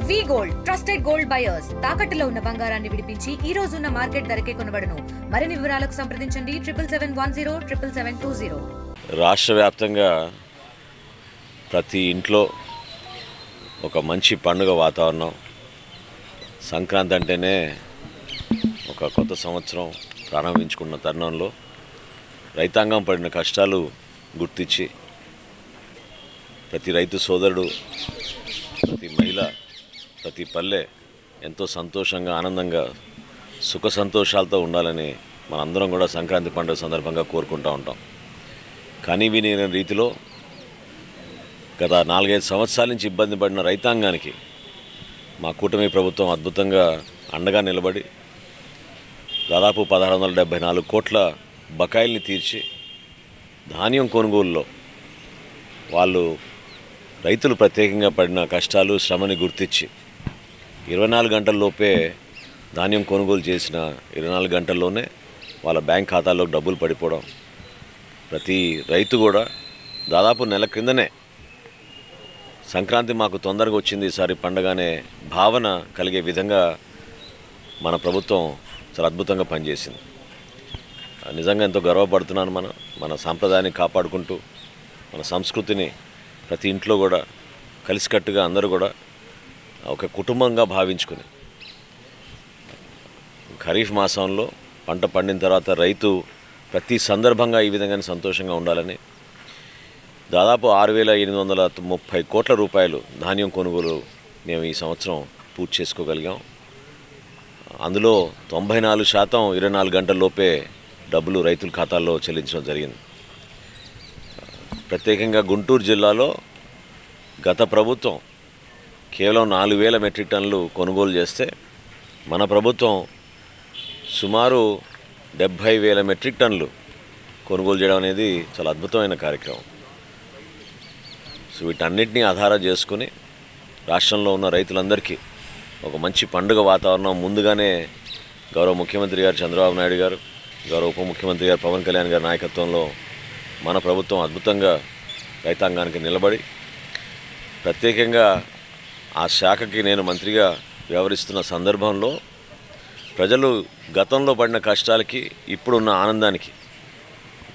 వి gold trusted gold buyers తాకట్టులో ఉన్న బంగారాన్ని విడిపించి ఈ రోజు ఉన్న మార్కెట్ ధరకే కొనబడును. మరిన్ని వివరాలకు సంప్రదించండి 7710 రాష్ట్ర వ్యాప్తంగా ప్రతి ఇంట్లో ఒక మంచి పండుగ వాతావరణం. సంక్రాంతి అంటేనే ఒక కొత్త సంవత్సరం ప్రారంభించుకున్న తరుణంలో రైతాంగం పడిన కష్టాలు గుర్తించి ప్రతి రైతు సోదరుడు, ప్రతి మహిళ, ప్రతి పల్లె ఎంతో సంతోషంగా, ఆనందంగా, సుఖ సంతోషాలతో ఉండాలని మనందరం కూడా సంక్రాంతి పండుగ సందర్భంగా కోరుకుంటూ ఉంటాం. కానీ విని రీతిలో గత 4-5 సంవత్సరాల నుంచి ఇబ్బంది పడిన రైతాంగానికి మా కూటమి ప్రభుత్వం అద్భుతంగా అండగా నిలబడి దాదాపు 1674 కోట్ల బకాయిల్ని తీర్చి ధాన్యం కొనుగోలులో వాళ్ళు రైతులు ప్రత్యేకంగా పడిన కష్టాలు, శ్రమని గుర్తించి 24 గంటల్లోపే ధాన్యం కొనుగోలు చేసిన 24 గంటల్లోనే వాళ్ళ బ్యాంక్ ఖాతాల్లోకి డబ్బులు పడిపోవడం, ప్రతి రైతు కూడా దాదాపు నెల క్రిందనే సంక్రాంతి మాకు తొందరగా వచ్చింది ఈసారి పండగనే భావన కలిగే విధంగా మన ప్రభుత్వం చాలా అద్భుతంగా పనిచేసింది. నిజంగా ఎంతో గర్వపడుతున్నాను. మన సాంప్రదాయాన్ని కాపాడుకుంటూ మన సంస్కృతిని ప్రతి ఇంట్లో కూడా కలిసికట్టుగా అందరూ కూడా ఒక కుటుంబంగా భావించుకుని ఖరీఫ్ మాసంలో పంట పండిన తర్వాత రైతు ప్రతి సందర్భంగా ఈ విధంగానే సంతోషంగా ఉండాలని దాదాపు 6,830 కోట్ల రూపాయలు ధాన్యం కొనుగోలు మేము ఈ సంవత్సరం పూర్తి చేసుకోగలిగాం. అందులో 94% 24 గంటల్లోపే డబ్బులు రైతుల ఖాతాల్లో చెల్లించడం జరిగింది. ప్రత్యేకంగా గుంటూరు జిల్లాలో గత ప్రభుత్వం కేవలం 4,000 మెట్రిక్ టన్నులు కొనుగోలు చేస్తే మన ప్రభుత్వం సుమారు 70,000 మెట్రిక్ టన్నులు కొనుగోలు చేయడం అనేది చాలా అద్భుతమైన కార్యక్రమం. సో వీటన్నిటినీ ఆధారం చేసుకుని రాష్ట్రంలో ఉన్న రైతులందరికీ ఒక మంచి పండుగ వాతావరణం ముందుగానే గౌరవ ముఖ్యమంత్రి గారు చంద్రబాబు నాయుడు గారు, గౌరవ ఉప ముఖ్యమంత్రి గారు పవన్ కళ్యాణ్ గారి నాయకత్వంలో మన ప్రభుత్వం అద్భుతంగా రైతాంగానికి నిలబడి ప్రత్యేకంగా ఆ శాఖకి నేను మంత్రిగా వ్యవహరిస్తున్న సందర్భంలో ప్రజలు గతంలో పడిన కష్టాలకి ఇప్పుడున్న ఆనందానికి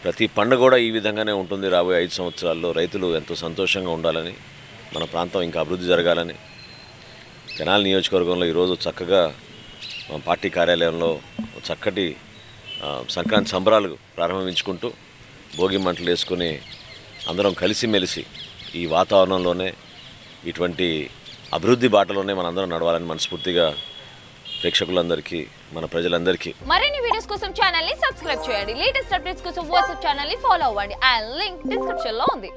ప్రతి పండుగ కూడా ఈ విధంగానే ఉంటుంది. రాబోయే 5 సంవత్సరాల్లో రైతులు ఎంతో సంతోషంగా ఉండాలని, మన ప్రాంతం ఇంకా అభివృద్ధి జరగాలని తెనాలి నియోజకవర్గంలో ఈరోజు చక్కగా మా పార్టీ కార్యాలయంలో చక్కటి సంక్రాంతి సంబరాలు ప్రారంభించుకుంటూ భోగి మంటలు వేసుకుని అందరం కలిసిమెలిసి ఈ వాతావరణంలోనే ఇటువంటి అభివృద్ధి బాటలోనే మనందరం నడవాలని మనస్ఫూర్తిగా ప్రేక్షకులందరికీ, మన ప్రజలందరికీ. మరిన్ని వీడియోస్ కోసం ఛానల్ ని సబ్స్క్రైబ్ చేయండి. లేటెస్ట్ అప్డేట్స్ కోసం వాట్సాప్ ఛానల్ ని ఫాలో అవ్వండి. ఆ లింక్ డిస్క్రిప్షన్ లో ఉంది.